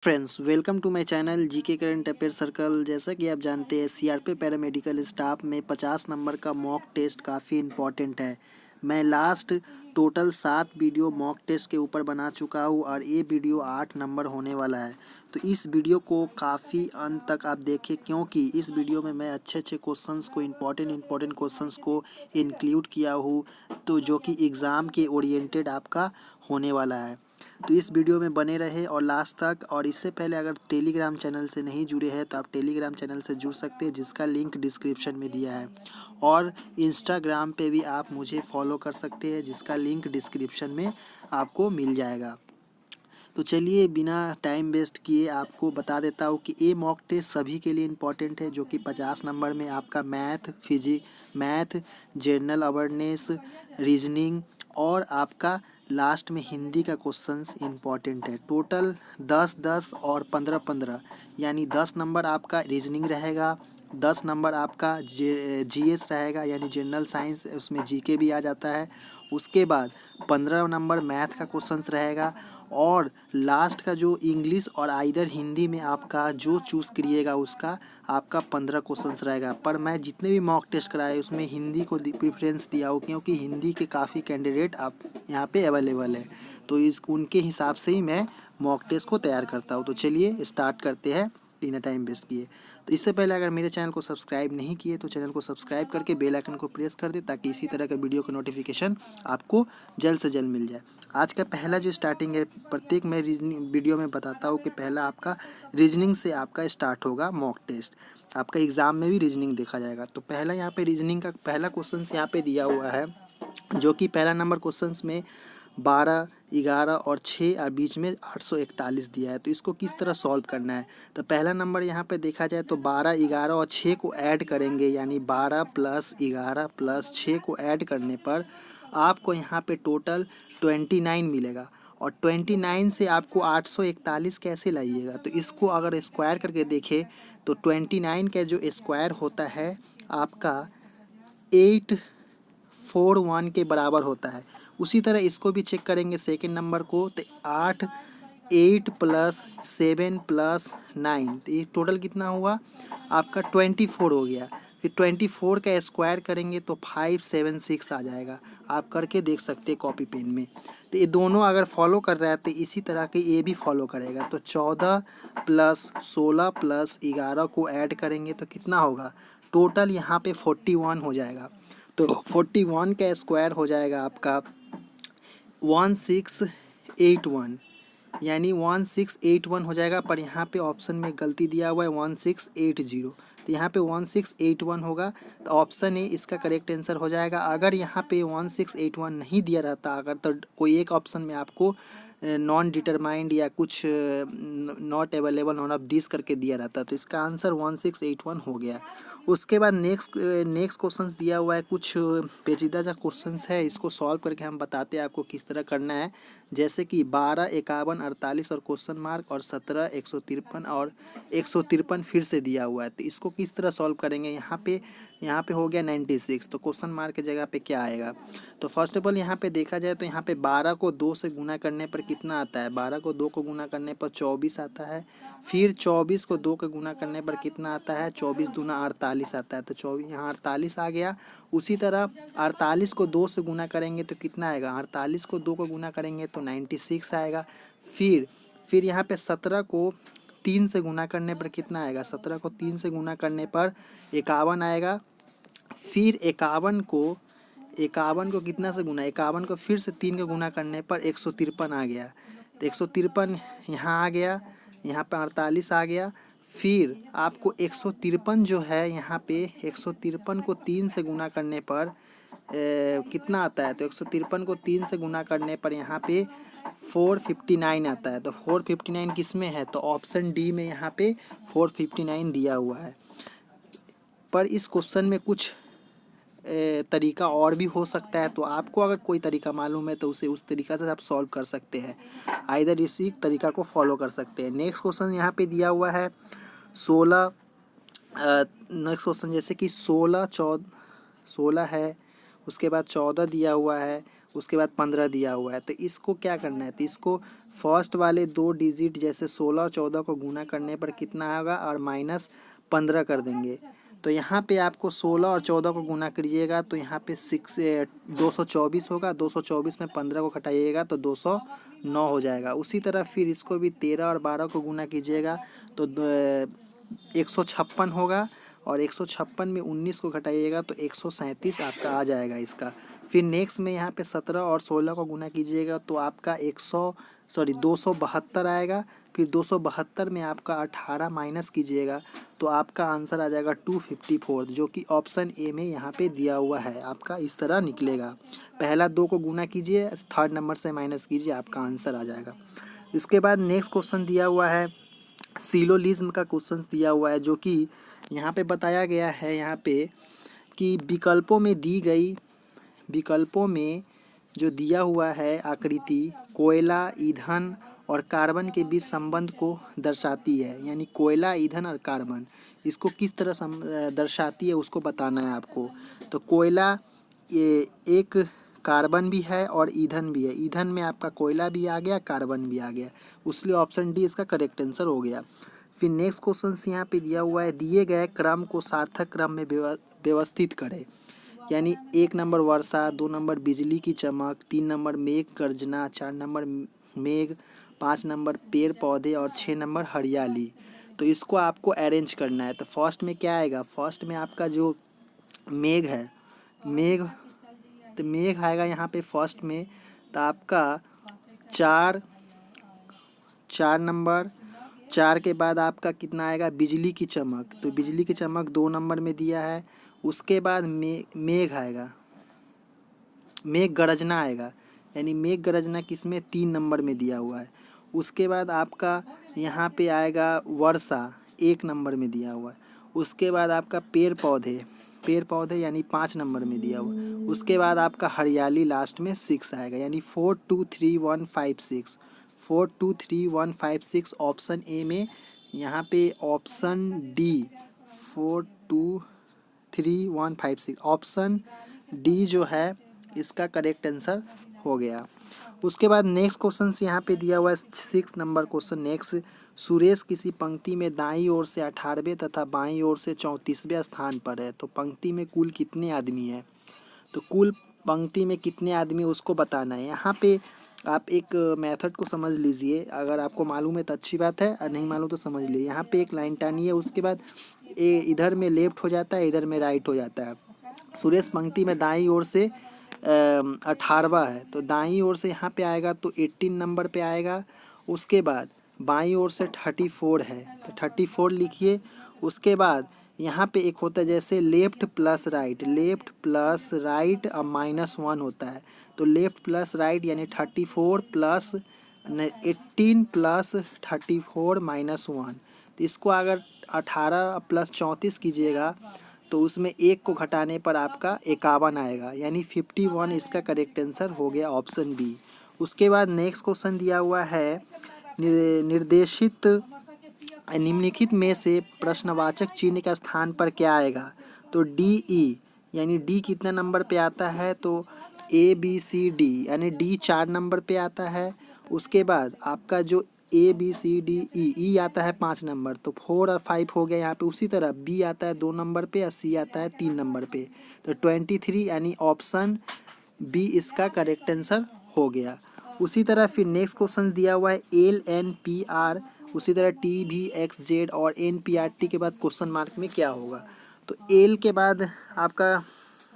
Friends, welcome to my channel GK current affair circle. जैसा कि आप जानते हैं, सीआरपी पैरामेडिकल स्टाफ में 50 नंबर का मॉक टेस्ट काफ़ी इम्पॉर्टेंट है। मैं last total 7 video mock test के ऊपर बना चुका हूँ और ये वीडियो 8 नंबर होने वाला है। तो इस वीडियो को काफ़ी अंत तक आप देखें, क्योंकि इस वीडियो में मैं अच्छे अच्छे क्वेश्चंस को इम्पॉर्टेंट क्वेश्चंस को इंक्लूड किया हूँ, तो जो कि एग्ज़ाम के ओरिएंटेड आपका होने वाला है। तो इस वीडियो में बने रहे और लास्ट तक। और इससे पहले अगर टेलीग्राम चैनल से नहीं जुड़े हैं तो आप टेलीग्राम चैनल से जुड़ सकते हैं, जिसका लिंक डिस्क्रिप्शन में दिया है। और इंस्टाग्राम पे भी आप मुझे फॉलो कर सकते हैं, जिसका लिंक डिस्क्रिप्शन में आपको मिल जाएगा। तो चलिए बिना टाइम वेस्ट किए आपको बता देता हूँ कि ये मॉक टेस्ट सभी के लिए इम्पॉर्टेंट है, जो कि 50 नंबर में आपका मैथ, जनरल अवेयरनेस, रीजनिंग और आपका लास्ट में हिंदी का क्वेश्चंस इम्पॉर्टेंट है। टोटल 10-10 और 15-15, यानी 10 नंबर आपका रीजनिंग रहेगा, 10 नंबर आपका जीएस रहेगा यानी जनरल साइंस, उसमें जीके भी आ जाता है। उसके बाद 15 नंबर मैथ का क्वेश्चंस रहेगा और लास्ट का जो इंग्लिश और आइदर हिंदी में आपका जो चूज़ करिएगा उसका आपका 15 क्वेश्चंस रहेगा। पर मैं जितने भी मॉक टेस्ट कराए उसमें हिंदी को प्रेफरेंस दिया हूँ, क्योंकि हिंदी के काफ़ी कैंडिडेट आप यहाँ पे अवेलेबल है। तो इस उनके हिसाब से ही मैं मॉक टेस्ट को तैयार करता हूँ। तो चलिए स्टार्ट करते हैं बिना टाइम वेस्ट किए। तो इससे पहले अगर मेरे चैनल को सब्सक्राइब नहीं किए तो चैनल को सब्सक्राइब करके बेल आइकन को प्रेस कर दे, ताकि इसी तरह का वीडियो का नोटिफिकेशन आपको जल्द से जल्द मिल जाए। आज का पहला जो स्टार्टिंग है, प्रत्येक मैं रीजनिंग वीडियो में बताता हूँ कि पहला आपका रीजनिंग से आपका स्टार्ट होगा मॉक टेस्ट। आपका एग्जाम में भी रीजनिंग देखा जाएगा। तो पहला यहाँ पे रीजनिंग का पहला क्वेश्चन यहाँ पे दिया हुआ है, जो कि पहला नंबर क्वेश्चन में 12, 11 और 6 और बीच में 841 दिया है। तो इसको किस तरह सॉल्व करना है। तो पहला नंबर यहाँ पे देखा जाए तो 12, 11 और 6 को ऐड करेंगे, यानी 12 + 11 + 6 को ऐड करने पर आपको यहाँ पे टोटल 29 मिलेगा। और 29 से आपको 841 कैसे लाइएगा। तो इसको अगर स्क्वायर करके देखें तो 29 का जो स्क्वायर होता है आपका 841 के बराबर होता है। उसी तरह इसको भी चेक करेंगे सेकंड नंबर को, तो 8 + 7 + 9, तो ये टोटल कितना हुआ आपका 24 हो गया। फिर 24 का स्क्वायर करेंगे तो 576 आ जाएगा। आप करके देख सकते हैं कॉपी पेन में। तो ये दोनों अगर फॉलो कर रहा है तो इसी तरह के ये भी फॉलो करेगा। तो 14 + 16 + 11 को ऐड करेंगे तो कितना होगा, टोटल यहाँ पे 41 हो जाएगा। तो 41 का स्क्वायर हो जाएगा आपका 1681, यानी 1681 हो जाएगा। पर यहाँ पे ऑप्शन में गलती दिया हुआ है 1680, तो यहाँ पे 1681 होगा। तो ऑप्शन ए इसका करेक्ट आंसर हो जाएगा। अगर यहाँ पे 1681 नहीं दिया रहता, अगर तो कोई एक ऑप्शन में आपको नॉन डिटरमाइंड या कुछ not available none of this करके दिया रहता, तो इसका आंसर 1681 हो गया। उसके बाद नेक्स्ट क्वेश्चंस दिया हुआ है, कुछ पेचीदा सा क्वेश्चंस है। इसको सॉल्व करके हम बताते हैं आपको किस तरह करना है। जैसे कि 12, 51, 48 और क्वेश्चन मार्क, और 17, 153 और 153 फिर से दिया हुआ है। तो इसको किस तरह सॉल्व करेंगे। यहाँ पे हो गया 96, तो क्वेश्चन मार्क की जगह पे क्या आएगा। तो फर्स्ट ऑफ ऑल यहाँ पे देखा जाए तो यहाँ पे 12 को 2 से गुना करने पर कितना आता है, 12 को 2 को गुना करने पर 24 आता है। फिर 24 को 2 को गुना करने पर कितना आता है, 24 दूना 48 आता है। तो 24 यहाँ 48 आ गया। उसी तरह 48 को 2 से गुना करेंगे तो कितना आएगा, 48 को 2 को गुना करेंगे तो 96 आएगा। फिर यहाँ पे 17 को 3 से गुना करने पर कितना आएगा, 17 को 3 से गुना करने पर 51 आएगा। फिर 51 को कितना से गुना, 51 को फिर से 3 का गुना करने पर 153 आ गया। तो 153 यहाँ आ गया, यहाँ पे 48 आ गया। फिर आपको 153 जो है यहाँ पे 153 को 3 से गुना करने पर कितना आता है। तो 153 को 3 से गुना करने पर यहाँ पे 459 आता है। तो 459 किस में है, तो ऑप्शन डी में यहाँ पे 459 दिया हुआ है। पर इस क्वेश्चन में कुछ तरीका और भी हो सकता है। तो आपको अगर कोई तरीका मालूम है तो उसे उस तरीका से आप सॉल्व कर सकते हैं, आइदर इसी तरीका को फॉलो कर सकते हैं। नेक्स्ट क्वेश्चन यहाँ पे दिया हुआ है 16। नेक्स्ट क्वेश्चन जैसे कि 16 है, उसके बाद 14 दिया हुआ है, उसके बाद 15 दिया हुआ है। तो इसको क्या करना है, तो इसको फर्स्ट वाले 2 डिजिट जैसे 16 और 14 को गुना करने पर कितना होगा और माइनस 15 कर देंगे। तो यहाँ पे आपको 16 और 14 को गुना करिएगा तो यहाँ पे 224 होगा। 224 में 15 को घटाइएगा तो 209 हो जाएगा। उसी तरह फिर इसको भी 13 और 12 को गुना कीजिएगा तो 156 होगा। और 156 में 19 को घटाइएगा तो 137 आपका आ जाएगा इसका। फिर नेक्स्ट में यहाँ पे 17 और 16 को गुना कीजिएगा तो आपका 272 आएगा। फिर 272 में आपका 18 माइनस कीजिएगा तो आपका आंसर आ जाएगा 254, जो कि ऑप्शन ए में यहाँ पे दिया हुआ है। आपका इस तरह निकलेगा, पहला 2 को गुना कीजिए, थर्ड नंबर से माइनस कीजिए, आपका आंसर आ जाएगा। इसके बाद नेक्स्ट क्वेश्चन दिया हुआ है, सिलोलिज्म का क्वेश्चन दिया हुआ है, जो कि यहाँ पे बताया गया है यहाँ पे कि विकल्पों में जो दिया हुआ है आकृति कोयला, ईंधन और कार्बन के बीच संबंध को दर्शाती है। यानी कोयला, ईंधन और कार्बन इसको किस तरह दर्शाती है उसको बताना है आपको। तो कोयला ये एक कार्बन भी है और ईंधन भी है। ईंधन में आपका कोयला भी आ गया, कार्बन भी आ गया, उसलिए ऑप्शन डी इसका करेक्ट आंसर हो गया। फिर नेक्स्ट क्वेश्चन यहाँ पे दिया हुआ है, दिए गए क्रम को सार्थक क्रम में व्यवस्थित करें। यानी 1 नंबर वर्षा, 2 नंबर बिजली की चमक, 3 नंबर मेघ गर्जना, 4 नंबर मेघ, 5 नंबर पेड़ पौधे और 6 नंबर हरियाली। तो इसको आपको अरेंज करना है। तो फर्स्ट में क्या आएगा, फर्स्ट में आपका जो मेघ है, तो मेघ आएगा यहाँ पे फर्स्ट में। तो आपका 4 नंबर, 4 के बाद आपका कितना आएगा, बिजली की चमक। तो बिजली की चमक 2 नंबर में दिया है। उसके बाद मेघ आएगा, मेघ गरजना आएगा। यानी मेघ गरजना किस में, 3 नंबर में दिया हुआ है। उसके बाद आपका यहाँ पे आएगा वर्षा, 1 नंबर में दिया हुआ है। उसके बाद आपका पेड़ पौधे यानी 5 नंबर में दिया हुआ है। उसके बाद आपका हरियाली लास्ट में 6 आएगा। यानी 4 2 3 1 5 6, 4 2 3 1 5 6 ऑप्शन ए में। यहाँ पे ऑप्शन डी 4 2 3 1 5 6 ऑप्शन डी जो है इसका करेक्ट आंसर हो गया। उसके बाद नेक्स्ट क्वेश्चन यहाँ पे दिया हुआ है 6 नंबर क्वेश्चन। नेक्स्ट, सुरेश किसी पंक्ति में दाईं ओर से 18वें तथा बाईं ओर से 34वें स्थान पर है। तो पंक्ति में कुल कितने आदमी है, तो कुल पंक्ति में कितने आदमी उसको बताना है। यहाँ पे आप एक मेथड को समझ लीजिए, अगर आपको मालूम है तो अच्छी बात है, और नहीं मालूम तो समझ लीजिए। यहाँ पे एक लाइन टानी है, उसके बाद इधर में लेफ्ट हो जाता है, इधर में राइट हो जाता है। सुरेश पंक्ति में दाईं ओर से 18वां है, तो दाईं ओर से यहाँ पे आएगा तो 18 नंबर पे आएगा। उसके बाद बाईं ओर से 34 है, तो 34 लिखिए। उसके बाद यहाँ पे एक होता है जैसे लेफ्ट प्लस राइट अब -1 होता है। तो लेफ्ट प्लस राइट यानी 34 प्लस 18 प्लस 34 -1। तो इसको अगर 18 प्लस 34 कीजिएगा तो उसमें 1 को घटाने पर आपका 51 आएगा। यानी 51 इसका करेक्ट आंसर हो गया, ऑप्शन बी। उसके बाद नेक्स्ट क्वेश्चन दिया हुआ है, निर्देशित निम्नलिखित में से प्रश्नवाचक चिन्ह का स्थान पर क्या आएगा। तो डी ई, यानी डी कितना नंबर पे आता है, तो ए बी सी डी यानी डी 4 नंबर पे आता है। उसके बाद आपका जो A B C D E आता है 5 नंबर, तो 4 और 5 हो गया यहाँ पे। उसी तरह बी आता है 2 नंबर पे और सी आता है 3 नंबर पे। तो 23 यानी ऑप्शन बी इसका करेक्ट आंसर हो गया। उसी तरह फिर नेक्स्ट क्वेश्चन दिया हुआ है एल एन पी आर, उसी तरह टी भी एक्स जेड और एन पी आर टी के बाद क्वेश्चन मार्क में क्या होगा। तो एल के बाद आपका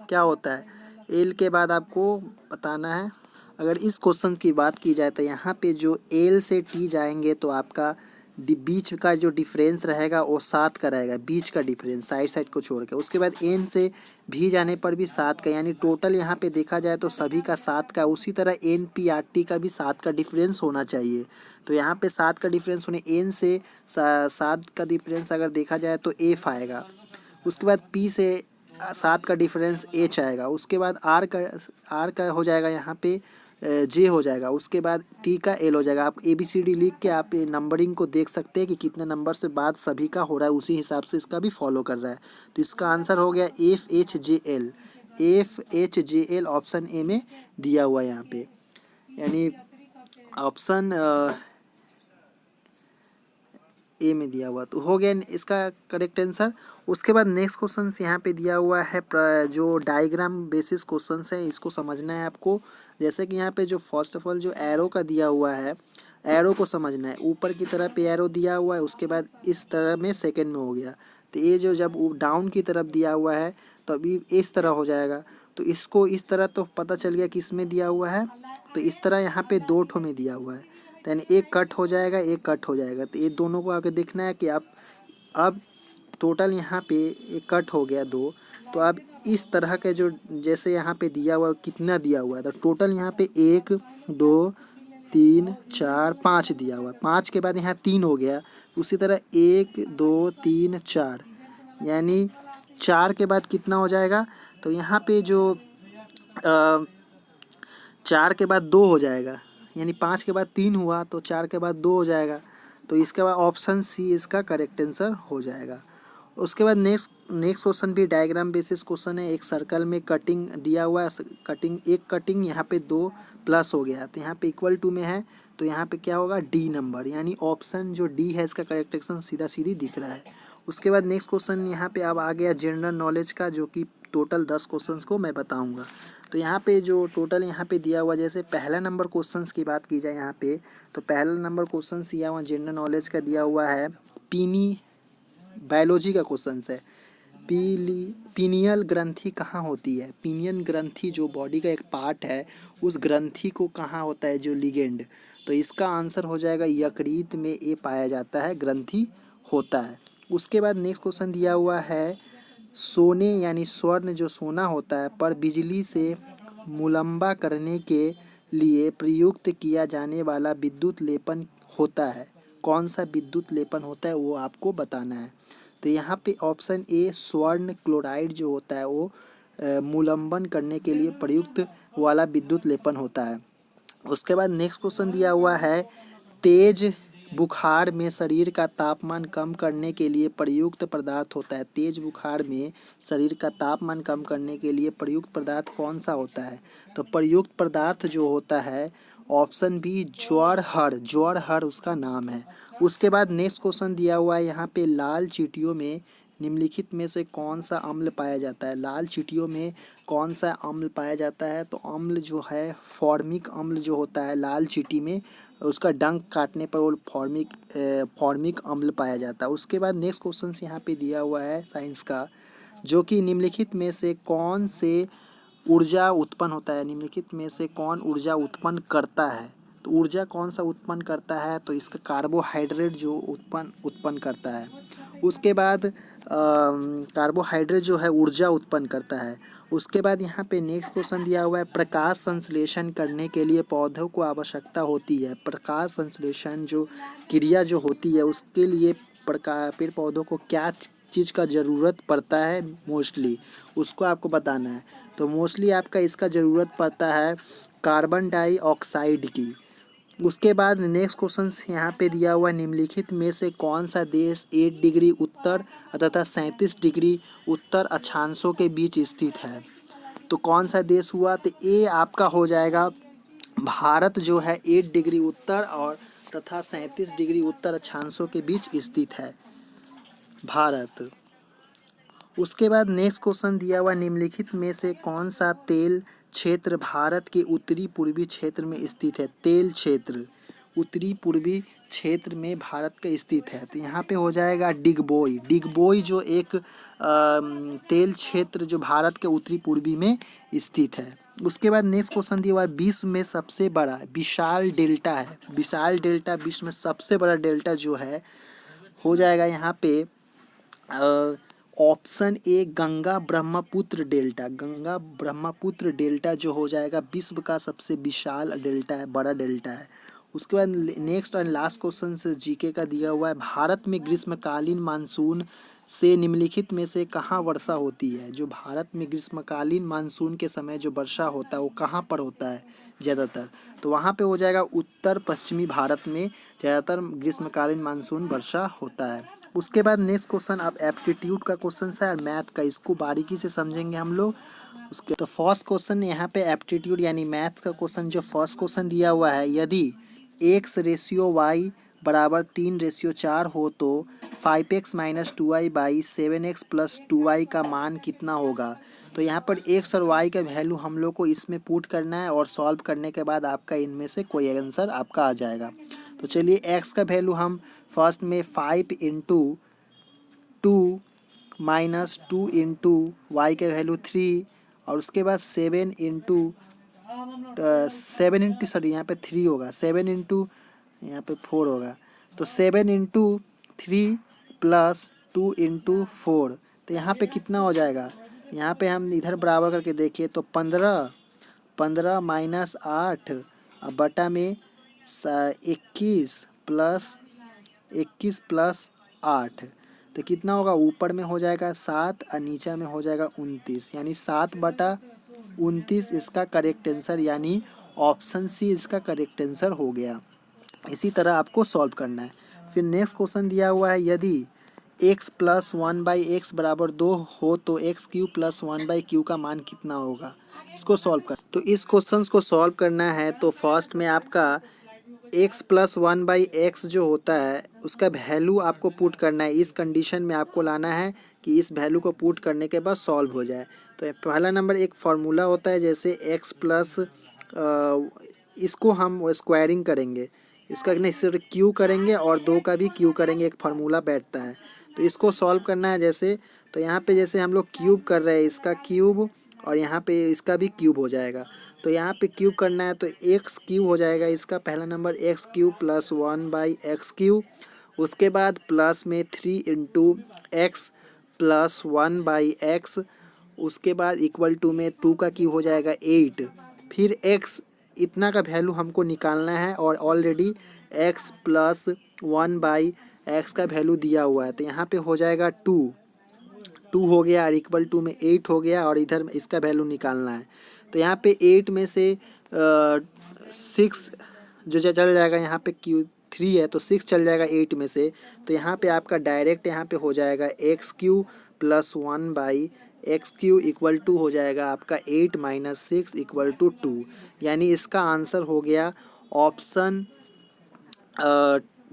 क्या होता है, एल के बाद आपको बताना है। अगर इस क्वेश्चन की बात की जाए तो यहाँ पे जो एल से टी जाएंगे तो आपका बीच का जो डिफरेंस रहेगा वो 7 का रहेगा, बीच का डिफरेंस साइड को छोड़ के। उसके बाद एन से भी जाने पर भी 7 का, यानी टोटल यहाँ पे देखा जाए तो सभी का 7 का। उसी तरह एन पी आर टी का भी 7 का डिफरेंस होना चाहिए। तो यहाँ पे 7 का डिफरेंस होने, एन से 7 का डिफरेंस अगर देखा जाए तो एफ आएगा। उसके बाद पी से 7 का डिफरेंस एच आएगा। उसके बाद आर का हो जाएगा यहाँ पे जे हो जाएगा। उसके बाद टी का एल हो जाएगा। आप ए बी सी डी लिख के आप नंबरिंग को देख सकते हैं कि कितने नंबर से बाद सभी का हो रहा है, उसी हिसाब से इसका भी फॉलो कर रहा है। तो इसका आंसर हो गया F H J L, FHJL option A में दिया हुआ है यहाँ पे, यानी ऑप्शन ए में दिया हुआ। तो हो गया इसका करेक्ट आंसर। उसके बाद नेक्स्ट क्वेश्चन यहाँ पे दिया हुआ है जो डायग्राम बेसिस क्वेश्चन है, इसको समझना है आपको। जैसे कि यहाँ पे जो फर्स्ट ऑफ ऑल जो एरो का दिया हुआ है, एरो को समझना है। ऊपर की तरफ एरो दिया हुआ है, उसके बाद इस तरह में सेकंड में हो गया। तो ये जो जब डाउन की तरफ दिया हुआ है तो अभी इस तरह हो जाएगा। तो इसको इस तरह तो पता चल गया कि इसमें दिया हुआ है। तो इस तरह यहाँ पे दो ठो में दिया हुआ है, तो यानी एक कट हो जाएगा, एक कट हो जाएगा। तो ये दोनों को आगे देखना है कि आप अब टोटल यहाँ पे एक कट हो गया दो। तो अब इस तरह के जो जैसे यहाँ पे दिया हुआ कितना दिया हुआ है, तो टोटल यहाँ पे 1 2 3 4 5 दिया हुआ है। 5 के बाद यहाँ 3 हो गया। उसी तरह 1 2 3 4, यानी 4 के बाद कितना हो जाएगा, तो यहाँ पे जो 4 के बाद 2 हो जाएगा, यानी 5 के बाद 3 हुआ तो 4 के बाद 2 हो जाएगा। तो इसके बाद ऑप्शन सी इसका करेक्ट आंसर हो जाएगा। उसके बाद नेक्स्ट क्वेश्चन भी डायग्राम बेसिस क्वेश्चन है। एक सर्कल में कटिंग दिया हुआ है, एक कटिंग यहाँ पे 2 प्लस हो गया, तो यहाँ पे इक्वल टू में है। तो यहाँ पे क्या होगा, डी नंबर, यानी ऑप्शन जो डी है इसका करेक्ट आंसर सीधा सीधी दिख रहा है। उसके बाद नेक्स्ट क्वेश्चन यहाँ पे अब आ गया जनरल नॉलेज का, जो कि टोटल 10 क्वेश्चंस को मैं बताऊंगा। तो यहाँ पे जो टोटल यहाँ पे दिया हुआ, जैसे पहला नंबर क्वेश्चंस की बात की जाए यहाँ पे, तो पहला नंबर क्वेश्चन दिया हुआ जनरल नॉलेज का दिया हुआ है बायोलॉजी का क्वेश्चन है। पीनियल ग्रंथि कहाँ होती है? पीनियन ग्रंथि जो बॉडी का एक पार्ट है, उस ग्रंथि को कहाँ होता है, जो लिगेंड। तो इसका आंसर हो जाएगा यकृत में ये पाया जाता है, ग्रंथि होता है। उसके बाद नेक्स्ट क्वेश्चन दिया हुआ है सोने यानी स्वर्ण जो सोना होता है पर बिजली से मुलम्बा करने के लिए प्रयुक्त किया जाने वाला विद्युत लेपन होता है। कौन सा विद्युत लेपन होता है वो आपको बताना है। तो यहाँ पे ऑप्शन ए स्वर्ण क्लोराइड जो होता है वो मुलम्बन करने के लिए प्रयुक्त वाला विद्युत लेपन होता है। उसके बाद नेक्स्ट क्वेश्चन दिया हुआ है तेज बुखार में शरीर का तापमान कम करने के लिए प्रयुक्त पदार्थ होता है। तेज बुखार में शरीर का तापमान कम करने के लिए प्रयुक्त पदार्थ कौन सा होता है? तो प्रयुक्त पदार्थ जो होता है ऑप्शन बी ज्वार उसका नाम है। उसके बाद नेक्स्ट क्वेश्चन दिया हुआ है यहाँ पे लाल चींटियों में निम्नलिखित में से कौन सा अम्ल पाया जाता है? लाल चींटियों में कौन सा अम्ल पाया जाता है? तो अम्ल जो है फॉर्मिक अम्ल जो होता है लाल चींटी में, उसका डंक काटने पर वो फॉर्मिक अम्ल पाया जाता है। उसके बाद नेक्स्ट क्वेश्चन यहाँ पे दिया हुआ है साइंस का, जो कि निम्नलिखित में से कौन से ऊर्जा उत्पन्न होता है? निम्नलिखित में से कौन ऊर्जा उत्पन्न करता है? तो ऊर्जा कौन सा उत्पन्न करता है? तो इसका कार्बोहाइड्रेट जो उत्पन्न करता है। उसके बाद कार्बोहाइड्रेट जो है ऊर्जा उत्पन्न करता है। उसके बाद यहाँ पे नेक्स्ट क्वेश्चन दिया हुआ है प्रकाश संश्लेषण करने के लिए पौधों को आवश्यकता होती है। प्रकाश संश्लेषण जो क्रिया जो होती है उसके लिए पेड़ पौधों को क्या चीज़ का ज़रूरत पड़ता है मोस्टली, उसको आपको बताना है। तो मोस्टली आपका इसका ज़रूरत पड़ता है कार्बन डाइऑक्साइड की। उसके बाद नेक्स्ट क्वेश्चन यहाँ पे दिया हुआ निम्नलिखित में से कौन सा देश 8 डिग्री उत्तर तथा 37 डिग्री उत्तर अक्षांशों के बीच स्थित है? तो कौन सा देश हुआ? तो ये आपका हो जाएगा भारत, जो है 8 डिग्री उत्तर और तथा 37 डिग्री उत्तर अक्षांशों के बीच स्थित है भारत। उसके बाद नेक्स्ट क्वेश्चन दिया हुआ निम्नलिखित में से कौन सा तेल क्षेत्र भारत के उत्तरी पूर्वी क्षेत्र में स्थित है? तेल क्षेत्र उत्तरी पूर्वी क्षेत्र में भारत का स्थित है। तो यहाँ पे हो जाएगा डिगबोई जो एक तेल क्षेत्र जो भारत के उत्तरी पूर्वी में स्थित है। उसके बाद नेक्स्ट क्वेश्चन दिया हुआ है विश्व में सबसे बड़ा विशाल डेल्टा है। विशाल डेल्टा विश्व में सबसे बड़ा डेल्टा जो है हो जाएगा यहाँ पे option A Ganga Brahmaputra delta. Ganga Brahmaputra delta जो हो जाएगा विश्व का सबसे विशाल डेल्टा है, बड़ा डेल्टा है। उसके बाद नेक्स्ट एंड लास्ट क्वेश्चन से जीके का दिया हुआ है भारत में ग्रीष्मकालीन मानसून से निम्नलिखित में से कहाँ वर्षा होती है? जो भारत में ग्रीष्मकालीन मानसून के समय जो वर्षा होता है वो कहाँ पर होता है ज़्यादातर? तो वहाँ पे हो जाएगा उत्तर पश्चिमी भारत में ज़्यादातर ग्रीष्मकालीन मानसून वर्षा होता है। उसके बाद नेक्स्ट क्वेश्चन अब एप्टीट्यूड का क्वेश्चन है और मैथ का, इसको बारीकी से समझेंगे हम लोग। उसके तो फर्स्ट क्वेश्चन यहाँ पे एप्टीट्यूड यानी मैथ का क्वेश्चन जो फर्स्ट क्वेश्चन दिया हुआ है, यदि x रेशियो y बराबर 3:4 हो तो 5x minus 2y by 7x plus 2y का मान कितना होगा। तो यहाँ पर x और y का वैल्यू हम लोग को इसमें पुट करना है और सॉल्व करने के बाद आपका इनमें से कोई आंसर आपका आ जाएगा। तो चलिए x का वैल्यू हम फर्स्ट में 5 इंटू 2 माइनस 2 इंटू वाई का वैल्यू 3 और उसके बाद 7 इंटू सॉरी यहाँ पे 3 होगा, 7 इंटू यहाँ पे 4 होगा। तो 7 इंटू 3 प्लस 2 इंटू 4, तो यहाँ पे कितना हो जाएगा। यहाँ पे हम इधर बराबर करके देखिए तो 15 माइनस 8 बटा में 21 प्लस 8, तो कितना होगा। ऊपर में हो जाएगा 7 और नीचे में हो जाएगा 29, यानी 7/29 इसका करेक्ट आंसर, यानी ऑप्शन सी इसका करेक्ट आंसर हो गया। इसी तरह आपको सॉल्व करना है। फिर नेक्स्ट क्वेश्चन दिया हुआ है, यदि x प्लस 1/x बराबर 2 हो तो एक्स क्यू प्लस 1/q का मान कितना होगा। इसको सॉल्व कर, तो इस क्वेश्चन को सॉल्व करना है तो फर्स्ट में आपका x प्लस 1/x जो होता है उसका वैल्यू आपको पुट करना है। इस कंडीशन में आपको लाना है कि इस वैल्यू को पुट करने के बाद सॉल्व हो जाए। तो पहला नंबर एक फार्मूला होता है, जैसे x प्लस इसको हम स्क्वायरिंग करेंगे, इसका नहीं सिर्फ क्यू करेंगे और 2 का भी क्यू करेंगे, एक फार्मूला बैठता है। तो इसको सॉल्व करना है जैसे, तो यहाँ पे जैसे हम लोग क्यूब कर रहे हैं इसका क्यूब और यहाँ पे इसका भी क्यूब हो जाएगा। तो यहाँ पे क्यूब करना है तो एक्स क्यूब हो जाएगा इसका, पहला number x cube plus 1/x cube, उसके बाद प्लस में 3 इंटू एक्स प्लस 1/x, उसके बाद इक्वल टू में 2 का क्यूब हो जाएगा 8, फिर x इतना का वैल्यू हमको निकालना है और ऑलरेडी x प्लस 1/x का वैल्यू दिया हुआ है। तो यहाँ पे हो जाएगा 2 हो गया और इक्वल टू में 8 हो गया और इधर इसका वैल्यू निकालना है। तो यहाँ पे 8 में से 6 जो चल जाएगा, यहाँ पे क्यू 3 है तो 6 चल जाएगा 8 में से, तो यहाँ पे आपका डायरेक्ट यहाँ पे हो जाएगा x q plus 1/x q equal to हो जाएगा आपका 8 माइनस 6 इक्वल टू 2, यानी इसका आंसर हो गया ऑप्शन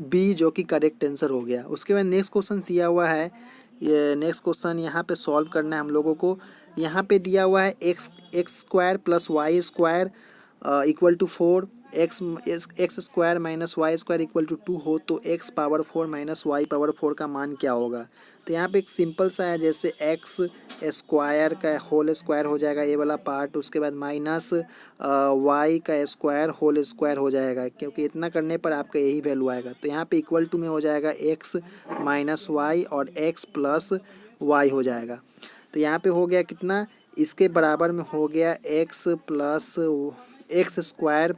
बी जो कि करेक्ट आंसर हो गया। उसके बाद नेक्स्ट क्वेश्चन दिया हुआ है, ये नेक्स्ट क्वेश्चन यहाँ पे सॉल्व करना है हम लोगों को। यहाँ पे दिया हुआ है x square plus y square equal to 4, x square minus y square equal to 2 हो तो x power 4 minus y power 4 का मान क्या होगा। तो यहाँ पे एक सिंपल सा है, जैसे एक्स स्क्वायर का होल स्क्वायर हो जाएगा ये वाला पार्ट, उसके बाद माइनस वाई का स्क्वायर होल स्क्वायर हो जाएगा, क्योंकि इतना करने पर आपका यही वैल्यू आएगा। तो यहाँ पे इक्वल टू में हो जाएगा एक्स माइनस वाई और एक्स प्लस वाई हो जाएगा। तो यहाँ पे हो गया कितना, इसके बराबर में हो गया एक्स प्लस एक्स स्क्वायर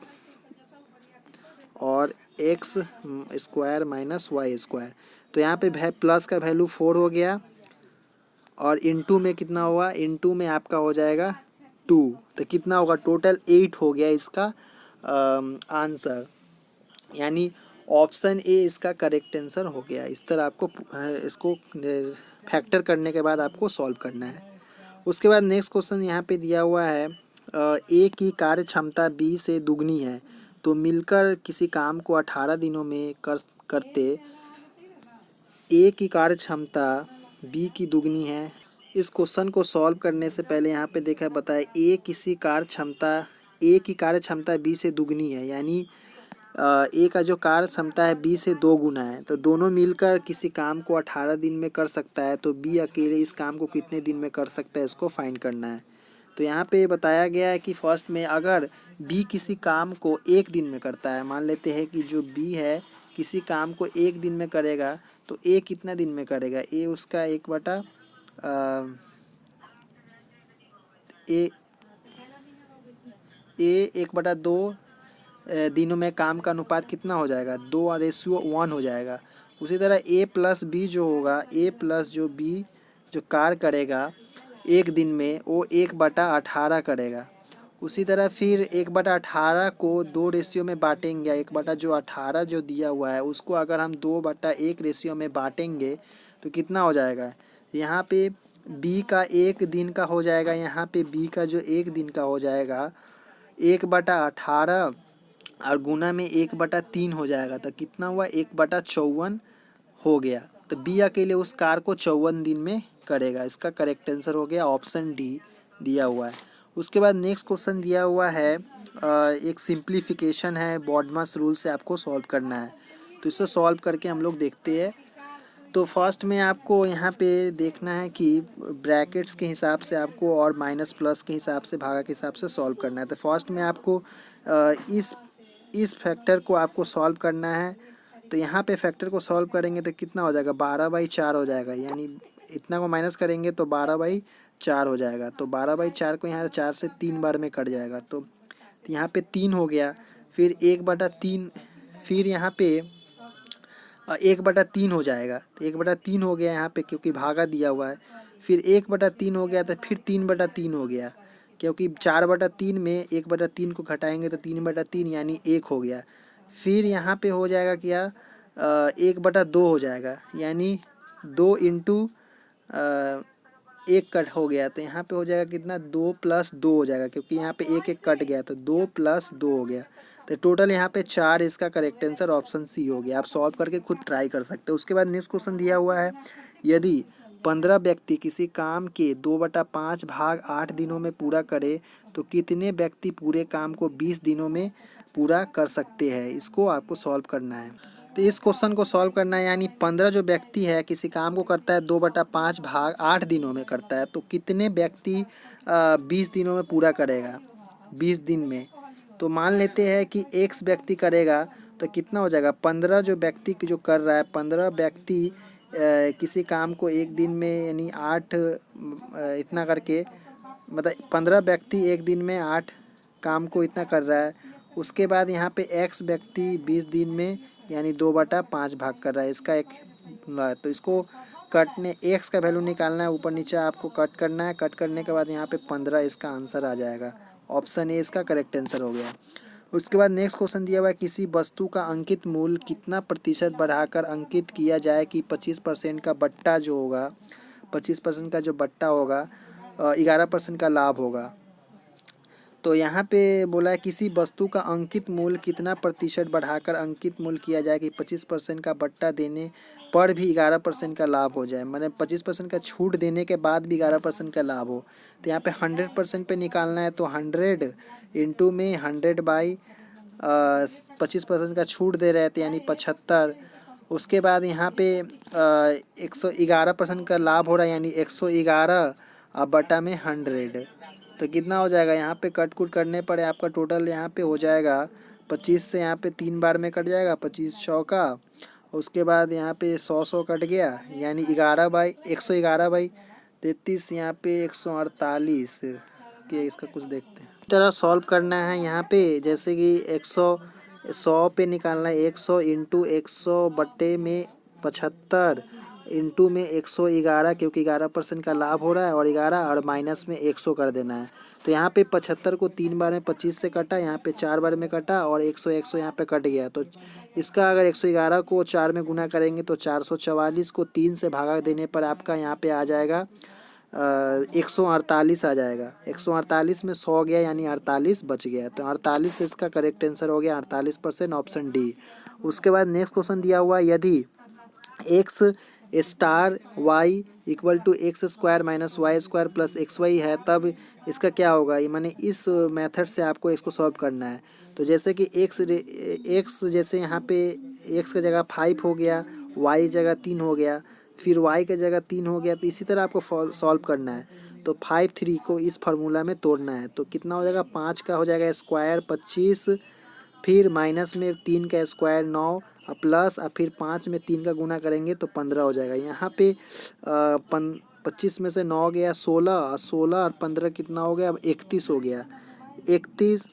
और x square minus y square. तो यहाँ पे प्लस का वैल्यू 4 हो गया और इनटू में कितना हुआ, इनटू में आपका हो जाएगा 2, तो कितना होगा टोटल 8 हो गया इसका आंसर, यानी ऑप्शन ए इसका करेक्ट आंसर हो गया। इस तरह आपको इसको फैक्टर करने के बाद आपको सॉल्व करना है। उसके बाद नेक्स्ट क्वेश्चन यहाँ पे दिया हुआ है, ए की कार्य क्षमता बी से दुगनी है तो मिलकर किसी काम को 18 दिनों में करते ए की कार्य क्षमता बी की दुगनी है। इस क्वेश्चन को सॉल्व करने से पहले यहाँ पे देखा बताया ए की कार्य क्षमता बी से दुगनी है, यानी ए का जो कार्य क्षमता है बी से 2 गुना है, तो दोनों मिलकर किसी काम को 18 दिन में कर सकता है, तो बी अकेले इस काम को कितने दिन में कर सकता है, इसको फाइंड करना है। तो यहाँ पे बताया गया है कि फर्स्ट में अगर बी किसी काम को 1 दिन में करता है, मान लेते हैं कि जो बी है किसी काम को 1 दिन में करेगा, तो ए कितना दिन में करेगा, ए उसका 1/2 दिनों में काम का अनुपात कितना हो जाएगा, 2:1 हो जाएगा। उसी तरह ए प्लस बी जो होगा, ए प्लस जो बी जो कार्य करेगा 1 दिन में वो 1/18 करेगा। उसी तरह फिर 1/18 को 2 रेशियो में बांटेंगे, 1/18 जो दिया हुआ है उसको अगर हम 2/1 रेशियो में बांटेंगे तो कितना हो जाएगा, यहाँ पे बी का एक दिन का हो जाएगा, यहाँ पे बी का जो एक दिन का हो जाएगा 1/18 और गुना में 1/3 हो जाएगा, तो कितना हुआ 1/54 हो गया। तो बी अकेले उस कार को 54 दिन में करेगा। इसका करेक्ट आंसर हो गया ऑप्शन डी दिया हुआ है। उसके बाद नेक्स्ट क्वेश्चन दिया हुआ है, एक सिंप्लीफिकेशन है, बॉडमास रूल से आपको सॉल्व करना है। तो इसे सॉल्व करके हम लोग देखते हैं। तो फर्स्ट में आपको यहाँ पे देखना है कि ब्रैकेट्स के हिसाब से आपको और माइनस प्लस के हिसाब से, भागा के हिसाब से सॉल्व करना है। तो फर्स्ट में आपको इस फैक्टर को आपको सॉल्व करना है। तो यहाँ पे फैक्टर को सॉल्व करेंगे तो कितना हो जाएगा 12/4 हो जाएगा, यानी इतना को माइनस करेंगे तो 12/4 हो जाएगा। तो 12/4 को यहाँ 4 से 3 बार में कट जाएगा, तो यहाँ पे 3 हो गया। फिर 1/3, फिर यहाँ पे 1/3 हो जाएगा। तो 1/3 हो गया यहाँ पे क्योंकि भागा दिया हुआ है। फिर 1/3 हो गया, तो फिर 3/3 हो गया, क्योंकि 4/3 में 1/3 को घटाएंगे तो 3/3 यानी 1 हो गया। फिर यहाँ पे हो जाएगा क्या 1/2 हो जाएगा, यानी 2 इंटू 1 कट हो गया। तो यहाँ पे हो जाएगा कितना 2 + 2 हो जाएगा, क्योंकि यहाँ पे 1 कट गया, तो 2 + 2 हो गया। तो टोटल यहाँ पे 4, इसका करेक्ट आंसर ऑप्शन सी हो गया। आप सॉल्व करके खुद ट्राई कर सकते हो। उसके बाद नेक्स्ट क्वेश्चन दिया हुआ है, यदि 15 व्यक्ति किसी काम के 2/5 भाग 8 दिनों में पूरा करे तो कितने व्यक्ति पूरे काम को 20 दिनों में पूरा कर सकते हैं। इसको आपको सॉल्व करना है। तो इस क्वेश्चन को सॉल्व करना है, यानी 15 जो व्यक्ति है किसी काम को करता है 2/5 भाग 8 दिनों में करता है, तो कितने व्यक्ति 20 दिनों में पूरा करेगा 20 दिन में। तो मान लेते हैं कि x व्यक्ति करेगा, तो कितना हो जाएगा 15 जो व्यक्ति जो कर रहा है, 15 व्यक्ति किसी काम को एक दिन में यानी 8 इतना करके, मतलब 15 व्यक्ति एक दिन में 8 काम को इतना कर रहा है। उसके बाद यहाँ पे x व्यक्ति 20 दिन में यानी 2/5 भाग कर रहा है। इसका एक, तो इसको कटने x का वैल्यू निकालना है, ऊपर नीचे आपको कट करना है। कट करने के बाद यहाँ पे 15 इसका आंसर आ जाएगा। ऑप्शन ए इसका करेक्ट आंसर हो गया। उसके बाद नेक्स्ट क्वेश्चन दिया हुआ है, किसी वस्तु का अंकित मूल्य कितना प्रतिशत बढ़ाकर अंकित किया जाए कि 25% का बट्टा जो होगा, 25% का जो बट्टा होगा 11% का लाभ होगा। तो यहाँ पे बोला है किसी वस्तु का अंकित मूल्य कितना प्रतिशत बढ़ाकर अंकित मूल्य किया जाए कि 25% का बट्टा देने पर भी 11% का लाभ हो जाए, मतलब 25% का छूट देने के बाद भी 11% का लाभ हो। तो यहाँ पे 100% पे निकालना है, तो 100 इंटू में 100/25% का छूट दे रहे थे यानी 75। उसके बाद यहाँ पे 111% का लाभ हो रहा है, यानी 111 अब बटा में 100। तो कितना हो जाएगा यहाँ पे कट कुट करने पर आपका टोटल यहाँ पे हो जाएगा 25 से यहाँ पे 3 बार में कट जाएगा, 25 चौका। उसके बाद यहाँ पे 100 कट गया, यानी 111/33 यहाँ पे 148 के। इसका कुछ देखते हैं, इस तरह सॉल्व करना है। यहाँ पे जैसे कि 100 पे निकालना है, 100 इंटू 100/75 इंटू में 111, क्योंकि 11% का लाभ हो रहा है, और 11 और माइनस में 100 कर देना है। तो यहाँ पे 75 को 3 बार में 25 से कटा, यहाँ पे 4 बार में कटा, और 100 यहाँ पे कट गया। तो इसका अगर 111 को 4 में गुना करेंगे तो 444 को 3 से भागा देने पर आपका यहाँ पे आ जाएगा 148 आ जाएगा। 148 में 100 गया यानी 48 बच गया। तो 48 इसका करेक्ट आंसर हो गया 48%, ऑप्शन डी। उसके बाद नेक्स्ट क्वेश्चन दिया हुआ, यदि x star y equal to x² - y² + xy है, तब इसका क्या होगा। ये माने इस मेथड से आपको इसको सॉल्व करना है। तो जैसे कि x जैसे यहाँ पे x की जगह 5 हो गया, y जगह 3 हो गया, फिर y की जगह 3 हो गया, तो इसी तरह आपको सॉल्व करना है। तो 5 3 को इस फार्मूला में तोड़ना है। तो कितना हो जाएगा 5 का हो जाएगा स्क्वायर 25, फिर माइनस में 3 का स्क्वायर 9, और प्लस और फिर 5 में 3 का गुना करेंगे तो 15 हो जाएगा। यहाँ पे 25 में से 9 गया 16, और 16 और 15 कितना हो गया, अब 31 हो गया 31।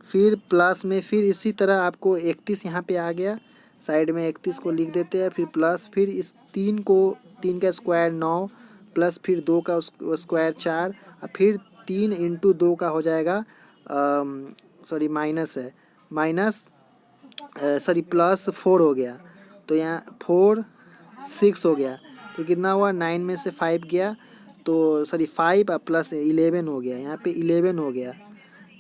फिर प्लस में फिर इसी तरह आपको 31 यहाँ पे आ गया, साइड में 31 को लिख देते हैं, फिर प्लस, फिर इस 3 का स्क्वायर 9, प्लस फिर 2 का स्क्वायर 4, और फिर 3 इंटू 2 का हो जाएगा, सॉरी माइनस है, माइनस प्लस 4 हो गया। तो यहाँ 4 6 हो गया, तो कितना हुआ 9 में से 5 गया, तो सॉरी 5 प्लस 11 हो गया, यहाँ पे 11 हो गया।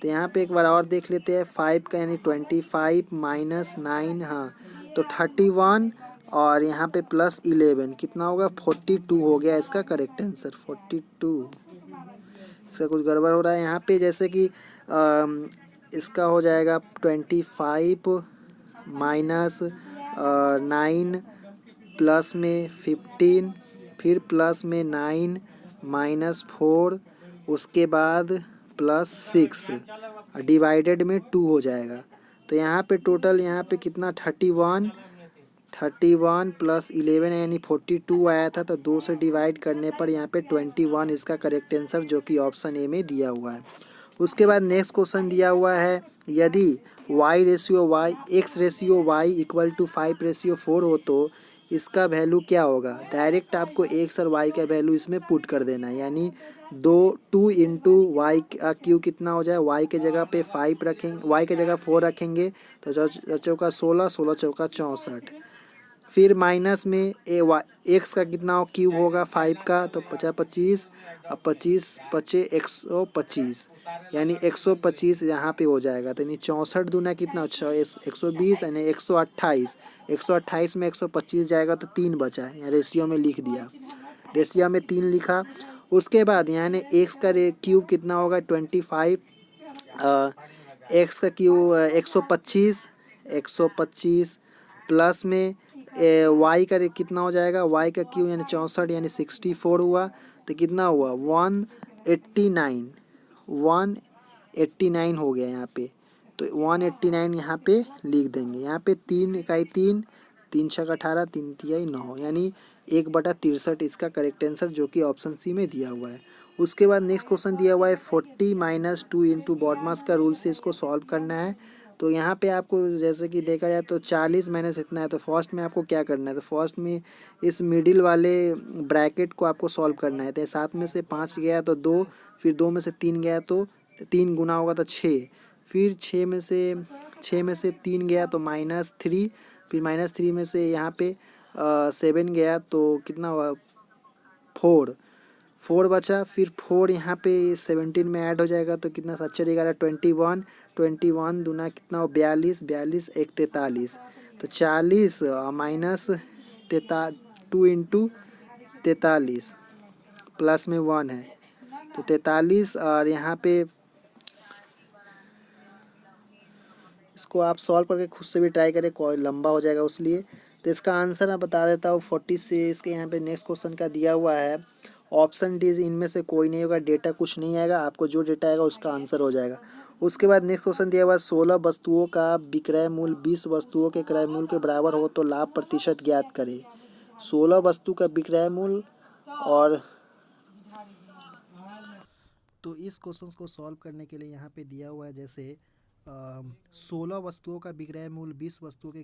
तो यहाँ पे एक बार और देख लेते हैं 5 का, यानी 25 माइनस 9, हाँ तो 31, और यहाँ पे प्लस 11 कितना होगा 42 हो गया इसका करेक्ट आंसर 42। इसका कुछ गड़बड़ हो रहा है यहाँ पे, जैसे कि इसका हो जाएगा 25 माइनस 9 प्लस में 15, फिर प्लस में 9 माइनस 4, उसके बाद प्लस 6 डिवाइडेड में 2 हो जाएगा। तो यहाँ पे टोटल यहाँ पे कितना 31 प्लस 11 यानी 42 आया था। तो 2 से डिवाइड करने पर यहाँ पे 21 इसका करेक्ट आंसर, जो कि ऑप्शन ए में दिया हुआ है। उसके बाद नेक्स्ट क्वेश्चन दिया हुआ है, यदि x ratio y equal to 5:4 हो तो इसका वैल्यू क्या होगा। डायरेक्ट आपको x और y का वैल्यू इसमें पुट कर देना है, यानी 2 इंटू वाई का क्यू कितना हो जाए, y के जगह पे 5 रखेंगे, y के जगह 4 रखेंगे तो चौका 16, 16 चौका 64, फिर माइनस में एक्स का कितना हो क्यूब होगा 5 का, तो 50 25, अब 25 पचे 125, यानी 125 यहाँ पे हो जाएगा। तो यानी 64 दूना कितना 120, यानी 128, 128 में 125 जाएगा तो 3 बचा है, यहाँ रेशियो में लिख दिया, रेशियो में 3 लिखा। उसके बाद यानी एक्स का क्यूब कितना होगा 25, एक्स का क्यूब 125, 125 प्लस में वाई का कितना हो जाएगा, वाई का क्यूब यानी 64 यानी 64 हुआ, तो कितना हुआ 189, 189 हो गया यहाँ पे। तो 189 यहाँ पे लिख देंगे, यहाँ पे 3 इकाई 3, 3 छक 18, 3 तिहाई 9, यानी 1/63 इसका करेक्ट आंसर, जो कि ऑप्शन सी में दिया हुआ है। उसके बाद नेक्स्ट क्वेश्चन दिया हुआ है 40 माइनस 2 इंटू बॉडमास का रूल से इसको सॉल्व करना है। तो यहाँ पे आपको जैसे कि देखा जाए तो 40 माइनस इतना है, तो फर्स्ट में आपको क्या करना है, तो फर्स्ट में इस मिडिल वाले ब्रैकेट को आपको सॉल्व करना है। तो 7 में से 5 गया तो 2, फिर 2 में से 3 गया तो 3 गुना होगा तो 6, फिर 6 में से 3 गया तो -3, फिर -3 में से यहाँ पे 7 गया तो कितना हुआ 4 बचा, फिर 4 यहाँ पे 17 में ऐड हो जाएगा तो कितना 7 4 11 21 दूना कितना हो 42, 42 1 43, तो 40 माइनस 2 इंटू 43 प्लस में 1 है तो 43, और यहाँ पे इसको आप सॉल्व करके खुद से भी ट्राई करें, कोई लंबा हो जाएगा उसलिए। तो इसका आंसर मैं बता देता हूँ 40 से इसके यहाँ पे नेक्स्ट क्वेश्चन का दिया हुआ है ऑप्शन डी, इनमें से कोई नहीं होगा, डेटा कुछ नहीं आएगा, आपको जो डेटा आएगा उसका आंसर हो जाएगा। उसके बाद नेक्स्ट क्वेश्चन दिया हुआ है 16 वस्तुओं का विक्रय मूल्य 20 वस्तुओं के क्रय मूल्य के बराबर हो तो लाभ प्रतिशत ज्ञात करें। 16 वस्तु का विक्रय मूल्य, और तो इस क्वेश्चन को सॉल्व करने के लिए यहाँ पे दिया हुआ है, जैसे 16 वस्तुओं का विक्रय मूल्य 20 वस्तुओं के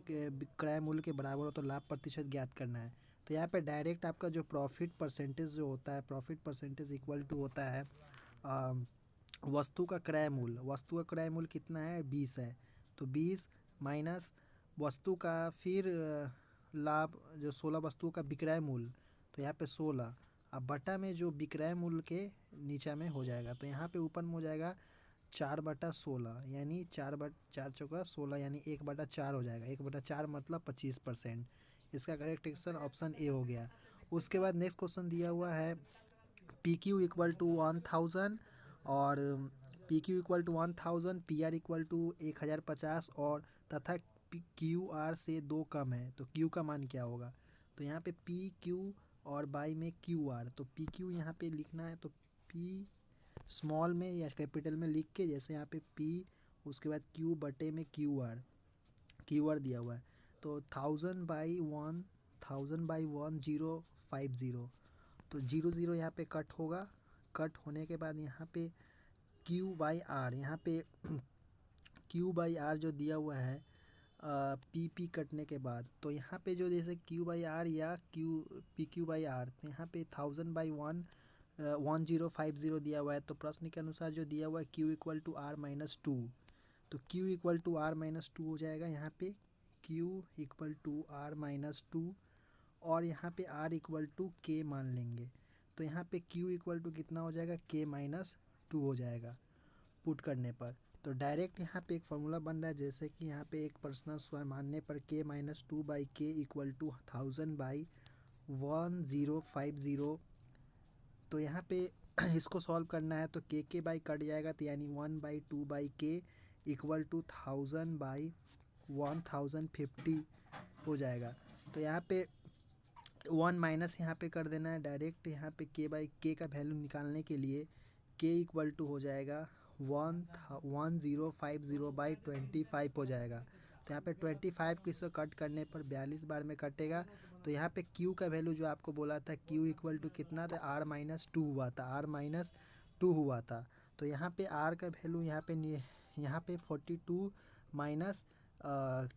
क्रय मूल्य के बराबर हो तो लाभ प्रतिशत ज्ञात करना है। तो यहाँ पे डायरेक्ट आपका जो प्रॉफिट परसेंटेज जो होता है, प्रॉफिट परसेंटेज इक्वल टू होता है वस्तु का क्रय मूल्य। वस्तु का क्रय मूल्य कितना है 20 है, तो 20 माइनस वस्तु का फिर लाभ जो 16 वस्तुओं का विक्रय मूल्य, तो यहाँ पे 16, अब बटा में जो विक्रय मूल्य के नीचे में हो जाएगा, तो यहाँ पे ऊपर में हो जाएगा 4/16, यानी 4 चौका 16, यानी 1/4 हो जाएगा। 1/4 मतलब 25%। इसका करेक्ट आंसर ऑप्शन ए हो गया। उसके बाद नेक्स्ट क्वेश्चन दिया हुआ है पी क्यू इक्वल टू 1000, और p q equal to 1000, p r equal to 1050, और तथा क्यू आर से 2 कम है तो क्यू का मान क्या होगा। तो यहाँ पे पी क्यू और बाई में क्यू आर, तो पी क्यू यहाँ पे लिखना है तो पी स्मॉल में या कैपिटल में लिख के, जैसे यहाँ पे पी उसके बाद क्यू बटे में क्यू आर दिया हुआ है, तो 1000/1000/1050, तो 0 यहाँ पे कट होगा। कट होने के बाद यहाँ पे Q/R, यहाँ पे Q/R जो दिया हुआ है पी कटने के बाद, तो यहाँ पे जो जैसे Q/R या PQ/R, तो यहाँ पे 1000/1 1050 दिया हुआ है। तो प्रश्न के अनुसार जो दिया हुआ है Q इक्वल टू R-2, तो Q इक्वल टू R-2 हो जाएगा। यहाँ पे Q इक्वल टू R-2, और यहाँ पे R इक्वल टू K मान लेंगे। तो यहाँ पे q इक्वल टू कितना हो जाएगा, k माइनस 2 हो जाएगा पुट करने पर। तो डायरेक्ट यहाँ पे एक फार्मूला बन रहा है, जैसे कि यहाँ पे एक पर्सनल स्क्वायर मानने पर k माइनस 2 बाई के इक्वल टू 1000 बाई 1050। तो यहाँ पे इसको सॉल्व करना है तो के बाई कट जाएगा, तो यानी 1/2 बाई के इक्वल टू 1000 बाई 1050 हो जाएगा। तो यहाँ पे 1 माइनस यहाँ पे कर देना है डायरेक्ट। यहाँ पे के का वैल्यू निकालने के लिए के इक्वल टू हो जाएगा 1050/25 हो जाएगा। तो यहाँ पे 25 को इसको कट करने पर 42 बार में कटेगा। तो यहाँ पे q का वैल्यू जो आपको बोला था q इक्वल टू कितना था, r-2 हुआ था, r-2 हुआ था। तो यहाँ पे r का वैल्यू यहाँ पे 42 माइनस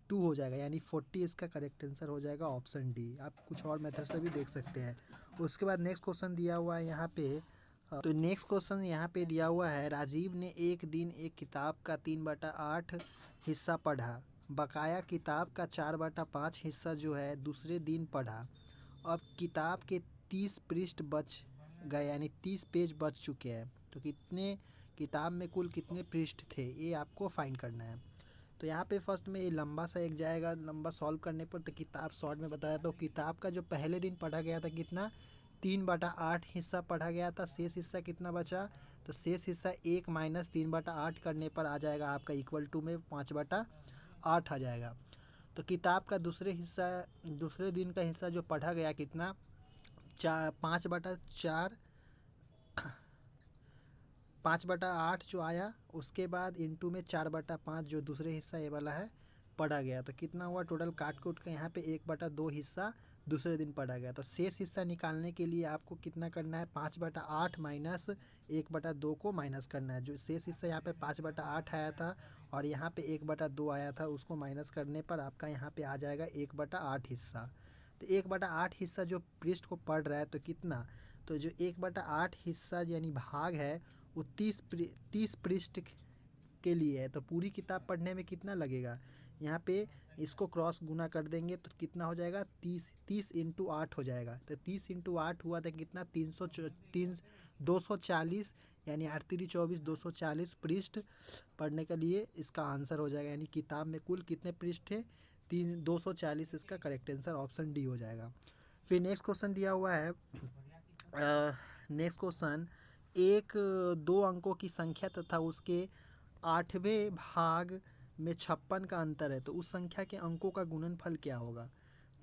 2 हो जाएगा, यानी 40 इसका करेक्ट आंसर हो जाएगा ऑप्शन डी। आप कुछ और मेथड से भी देख सकते हैं। उसके बाद नेक्स्ट क्वेश्चन दिया हुआ है यहाँ पे। तो नेक्स्ट क्वेश्चन यहाँ पे दिया हुआ है, राजीव ने एक दिन एक किताब का 3/8 हिस्सा पढ़ा, बकाया किताब का 4/5 हिस्सा जो है दूसरे दिन पढ़ा। अब किताब के 30 पृष्ठ बच गए, यानी 30 पेज बच चुके हैं। तो किताब में कुल कितने पृष्ठ थे, ये आपको फाइंड करना है। तो यहाँ पे फर्स्ट में ये लंबा सा एक जाएगा, लंबा सॉल्व करने पर। तो किताब शॉर्ट में बताया, तो किताब का जो पहले दिन पढ़ा गया था कितना, 3/8 हिस्सा पढ़ा गया था। शेष हिस्सा कितना बचा, तो शेष हिस्सा 1 माइनस 3/8 करने पर आ जाएगा आपका इक्वल टू में 5/8 आ जाएगा। तो किताब का दूसरे दिन का हिस्सा जो पढ़ा गया कितना, 5/8 जो आया, उसके बाद इंटू में 4/5 जो दूसरे हिस्सा ये वाला है पढ़ा गया। तो कितना हुआ टोटल काट कूट का, यहाँ पे 1/2 हिस्सा दूसरे दिन पढ़ा गया। तो शेष हिस्सा निकालने के लिए आपको कितना करना है, 5/8 माइनस 1/2 को माइनस करना है। जो शेष हिस्सा यहाँ पे 5/8 आया था और यहाँ पे 1/2 आया था, उसको माइनस करने पर आपका यहाँ पे आ जाएगा 1/8 हिस्सा। तो 1/8 हिस्सा जो पृष्ठ को पढ़ रहा है तो कितना, तो जो 1/8 हिस्सा यानी भाग है वो 30 पृष्ठ के लिए है। तो पूरी किताब पढ़ने में कितना लगेगा, यहाँ पे इसको क्रॉस गुना कर देंगे तो कितना हो जाएगा, 30 इंटू 8 हो जाएगा। तो 30 इंटू 8 हुआ था कितना, 240, यानी 8 3 24, 240 पृष्ठ पढ़ने के लिए इसका आंसर हो जाएगा। यानी किताब में कुल कितने पृष्ठ थे, 240 इसका करेक्ट आंसर ऑप्शन डी हो जाएगा। फिर नेक्स्ट क्वेश्चन दिया हुआ है, नेक्स्ट क्वेश्चन, एक 2 अंकों की संख्या तथा उसके 8वें भाग में 56 का अंतर है, तो उस संख्या के अंकों का गुणनफल क्या होगा।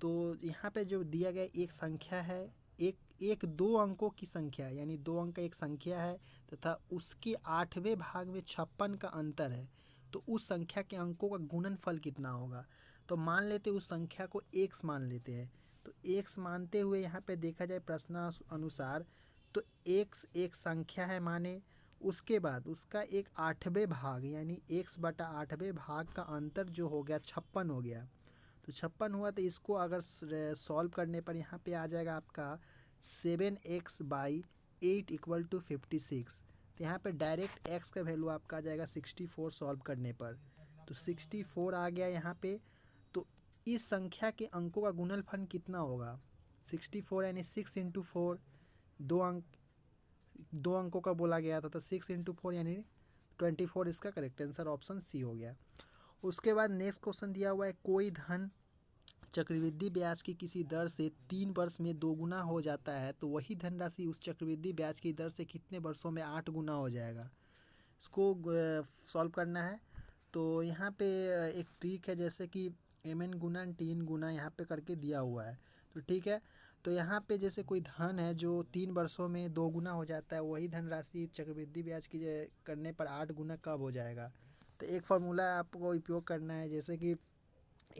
तो यहाँ पे जो दिया गया एक संख्या है, एक 2 अंकों की संख्या, यानी 2 अंक का एक संख्या है तथा उसके 8वें भाग में 56 का अंतर है, तो उस संख्या के अंकों का गुणनफल कितना होगा। तो मान लेते उस संख्या को x मान लेते हैं। तो x मानते हुए यहाँ पे देखा जाए प्रश्न अनुसार, तो x एक संख्या है माने, उसके बाद उसका एक 8वें भाग यानी x/8वें भाग का अंतर जो हो गया 56 हो गया। तो 56 हुआ, तो इसको अगर सॉल्व करने पर यहाँ पे आ जाएगा आपका 7x/8 इक्वल टू 56। तो यहाँ पे डायरेक्ट x का वैल्यू आपका आ जाएगा 64 सॉल्व करने पर। तो 64 आ गया यहाँ पे। तो इस संख्या के अंकों का गुणनफल कितना होगा, 64 यानी 6 इंटू 4, 2 अंकों का बोला गया था, तो 6 इंटू 4 यानी 24 इसका करेक्ट आंसर ऑप्शन सी हो गया। उसके बाद नेक्स्ट क्वेश्चन दिया हुआ है, कोई धन चक्रवृद्धि ब्याज की किसी दर से 3 वर्ष में 2 गुना हो जाता है, तो वही धनराशि उस चक्रवृद्धि ब्याज की दर से कितने वर्षों में 8 गुना हो जाएगा। इसको सॉल्व करना है। तो यहाँ पे एक ट्रिक है, जैसे कि mn गुणन tn गुना यहाँ पे करके दिया हुआ है। तो ठीक है, तो यहाँ पे जैसे कोई धन है जो 3 वर्षों में 2 गुना हो जाता है, वही धनराशि चक्रवृद्धि ब्याज की करने पर 8 गुना कब हो जाएगा। तो एक फार्मूला आपको उपयोग करना है, जैसे कि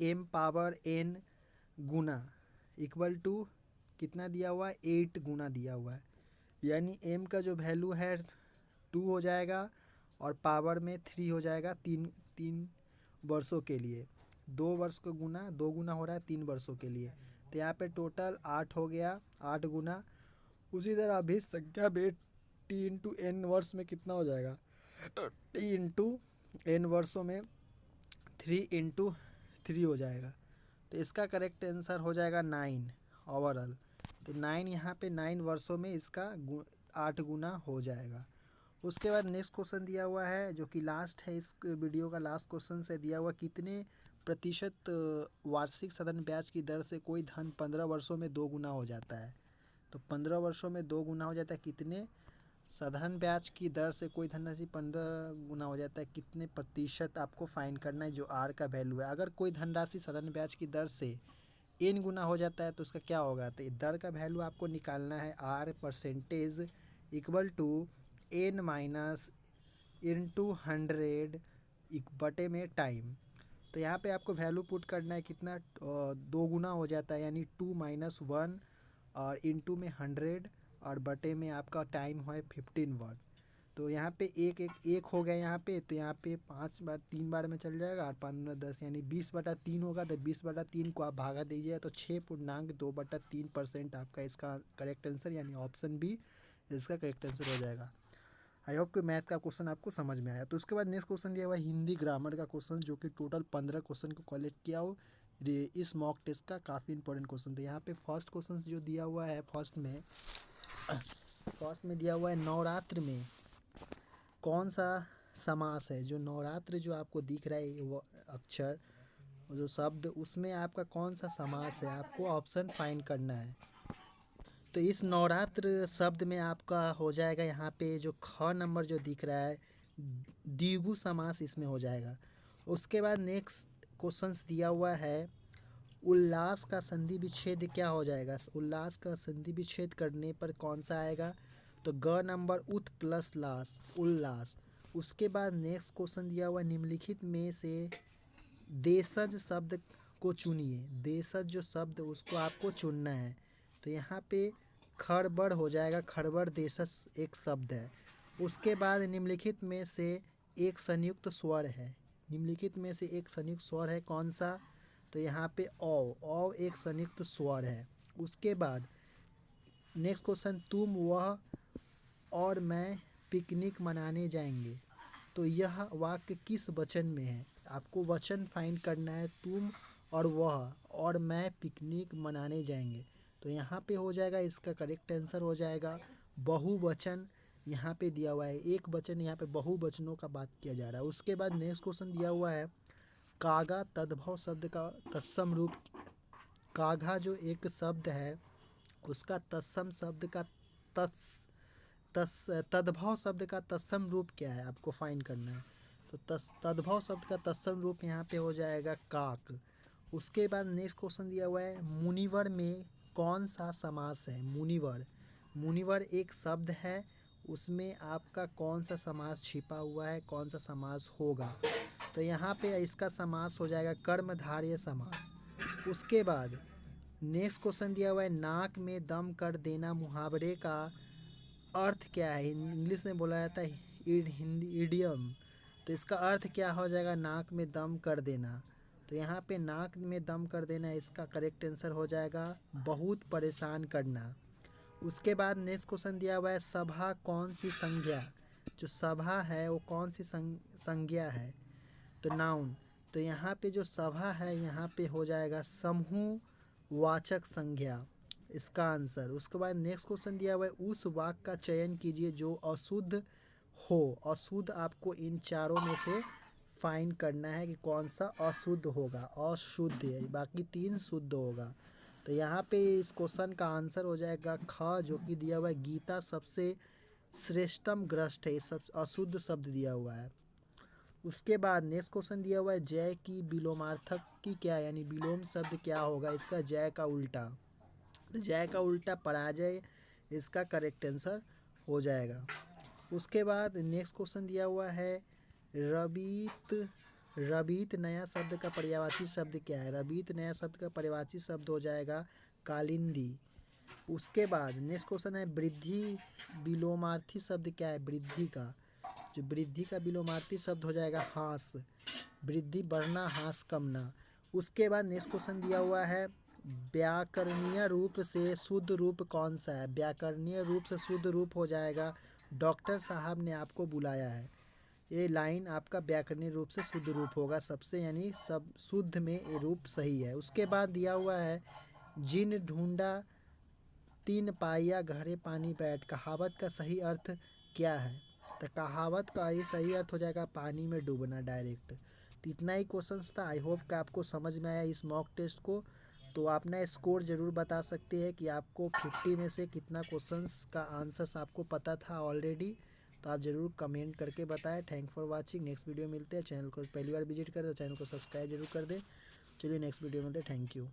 m पावर n गुना इक्वल टू कितना दिया हुआ है, 8 गुना दिया हुआ है। यानी m का जो वैल्यू है 2 हो जाएगा और पावर में 3 हो जाएगा, 3 वर्षों के लिए। 2 वर्ष का गुना 2 गुना हो रहा है 3 वर्षों के लिए। तो यहाँ पे टोटल 8 हो गया, 8 गुना। उसी तरह अभी संख्या में t इंटू n वर्ष में कितना हो जाएगा, t इंटू n वर्षों में 3 इंटू 3 हो जाएगा। तो इसका करेक्ट आंसर हो जाएगा 9 ओवरऑल। तो 9 यहाँ पे 9 वर्षों में इसका 8 गुना हो जाएगा। उसके बाद नेक्स्ट क्वेश्चन दिया हुआ है जो कि लास्ट है इस वीडियो का लास्ट क्वेश्चन से दिया हुआ, कितने प्रतिशत वार्षिक साधारण ब्याज की दर से कोई धन 15 वर्षों में 2 गुना हो जाता है। तो 15 वर्षों में 2 गुना हो जाता है, कितने साधारण ब्याज की दर से कोई धनराशि 15 गुना हो जाता है, कितने प्रतिशत आपको फाइंड करना है जो आर का वैल्यू है। अगर कोई धनराशि साधारण ब्याज की दर से एन गुना हो जाता है तो उसका क्या होगा, तो दर का वैल्यू आपको निकालना है r percentage equal to n minus into 100 बटे में टाइम। तो यहाँ पे आपको वैल्यू पुट करना है कितना, 2 गुना हो जाता है यानी 2 - 1 और इंटू में 100 और बटे में आपका टाइम है 15 वर्ड। तो यहाँ पे एक हो गया यहाँ पे, तो यहाँ पे 5 बार 3 बार में चल जाएगा और 15 10 यानी 20/3 होगा। तो 20/3 को आप भागा दीजिए तो 6.2/3% आपका इसका करेक्ट आंसर यानी ऑप्शन बी इसका करेक्ट आंसर हो जाएगा। आई होप कि मैथ का क्वेश्चन आपको समझ में आया। तो उसके बाद नेक्स्ट क्वेश्चन दिया हुआ है हिंदी ग्रामर का क्वेश्चन, जो कि टोटल 15 क्वेश्चन को कलेक्ट किया हो इस मॉक टेस्ट का काफ़ी इंपॉर्टेंट क्वेश्चन। तो यहाँ पे फर्स्ट क्वेश्चन जो दिया हुआ है फर्स्ट में दिया हुआ है नवरात्र में कौन सा समास है। जो नवरात्र जो आपको दिख रहा है वो अक्षर जो शब्द उसमें आपका कौन सा समास है, आपको ऑप्शन फाइंड करना है। तो इस नवरात्र शब्द में आपका हो जाएगा यहाँ पे जो ख नंबर जो दिख रहा है द्विगु समास इसमें हो जाएगा। उसके बाद नेक्स्ट क्वेश्चंस दिया हुआ है उल्लास का संधि विच्छेद क्या हो जाएगा। उल्लास का संधि विच्छेद करने पर कौन सा आएगा, तो ग नंबर उत प्लस लास उल्लास। उसके बाद नेक्स्ट क्वेश्चन दिया हुआ निम्नलिखित में से देशज शब्द को चुनिए। देशज जो शब्द उसको आपको चुनना है। तो यहाँ पे खड़बड़ हो जाएगा, खड़बड़ देशज एक शब्द है। उसके बाद निम्नलिखित में से एक संयुक्त स्वर है। निम्नलिखित में से एक संयुक्त स्वर है कौन सा, तो यहाँ पे औ एक संयुक्त स्वर है। उसके बाद नेक्स्ट क्वेश्चन तुम वह और मैं पिकनिक मनाने जाएंगे। तो यह वाक्य किस वचन में है, आपको वचन फाइंड करना है। तुम और वह और मैं पिकनिक मनाने जाएंगे। तो यहाँ पे हो जाएगा इसका करेक्ट आंसर हो जाएगा बहुवचन। यहाँ पे दिया हुआ है एक वचन, यहाँ पे बहुवचनों का बात किया जा रहा है। उसके बाद नेक्स्ट क्वेश्चन दिया हुआ है कागा तद्भव शब्द का तत्सम रूप। काघा जो एक शब्द है उसका तत्सम शब्द का तद्भव शब्द का तत्सम रूप क्या है, आपको फाइंड करना है। तो तद्भव शब्द का तत्सम रूप यहाँ पे हो जाएगा काक। उसके बाद नेक्स्ट क्वेश्चन दिया हुआ है मुनिवर में कौन सा समास है। मुनिवर एक शब्द है, उसमें आपका कौन सा समास छिपा हुआ है, कौन सा समास होगा। तो यहाँ पे इसका समास हो जाएगा कर्मधारय समास। उसके बाद नेक्स्ट क्वेश्चन दिया हुआ है नाक में दम कर देना मुहावरे का अर्थ क्या है। इंग्लिश में बोला जाता है हिंदी इडियम। तो इसका अर्थ क्या हो जाएगा, नाक में दम कर देना। तो यहाँ पे नाक में दम कर देना इसका करेक्ट आंसर हो जाएगा बहुत परेशान करना। उसके बाद नेक्स्ट क्वेश्चन दिया हुआ है सभा कौन सी संज्ञा। जो सभा है वो कौन सी संज्ञा है, तो नाउन। तो यहाँ पे जो सभा है यहाँ पे हो जाएगा समूह वाचक संज्ञा इसका आंसर। उसके बाद नेक्स्ट क्वेश्चन दिया हुआ है उस वाक्य का चयन कीजिए जो अशुद्ध हो। अशुद्ध आपको इन चारों में से फाइंड करना है कि कौन सा अशुद्ध होगा। अशुद्ध है, बाकी 3 शुद्ध होगा। तो यहाँ पे इस क्वेश्चन का आंसर हो जाएगा ख, जो कि दिया हुआ है गीता सबसे श्रेष्ठतम ग्रस्त है, सब अशुद्ध शब्द दिया हुआ है। उसके बाद नेक्स्ट क्वेश्चन दिया हुआ है जय की विलोमार्थक की क्या यानी विलोम शब्द क्या होगा, इसका जय का उल्टा। तो जय का उल्टा पराजय इसका करेक्ट आंसर हो जाएगा। उसके बाद नेक्स्ट क्वेश्चन दिया हुआ है रबीत नया शब्द का पर्यायवाची शब्द क्या है। रबीत नया शब्द का पर्यायवाची शब्द हो जाएगा कालिंदी। उसके बाद नेक्स्ट क्वेश्चन है वृद्धि विलोमार्थी शब्द क्या है। वृद्धि का जो वृद्धि का विलोमार्थी शब्द हो जाएगा हास। वृद्धि बढ़ना, हास कमना। उसके बाद नेक्स्ट क्वेश्चन दिया हुआ है व्याकरणीय रूप से शुद्ध रूप कौन सा है। व्याकरणीय रूप से शुद्ध रूप हो जाएगा डॉक्टर साहब ने आपको बुलाया है। ये लाइन आपका व्याकरणीय रूप से शुद्ध रूप होगा सबसे, यानी सब शुद्ध में ये रूप सही है। उसके बाद दिया हुआ है जिन ढूंढा तीन पाइया घड़े पानी बैठ, कहावत का सही अर्थ क्या है? तो कहावत का ही सही अर्थ हो जाएगा पानी में डूबना डायरेक्ट। तो इतना ही क्वेश्चंस था। आई होप कि आपको समझ में आया इस मॉक टेस्ट को। तो आप ना स्कोर ज़रूर बता सकते हैं कि आपको 50 में से कितना क्वेश्चंस का आंसर्स आपको पता था ऑलरेडी। तो आप ज़रूर कमेंट करके बताएं। Thank for watching. Next video मिलते हैं। चैनल को पहली बार विजिट करें तो चैनल को सब्सक्राइब जरूर कर दें। चलिए नेक्स्ट वीडियो मिलते हैं। Thank you.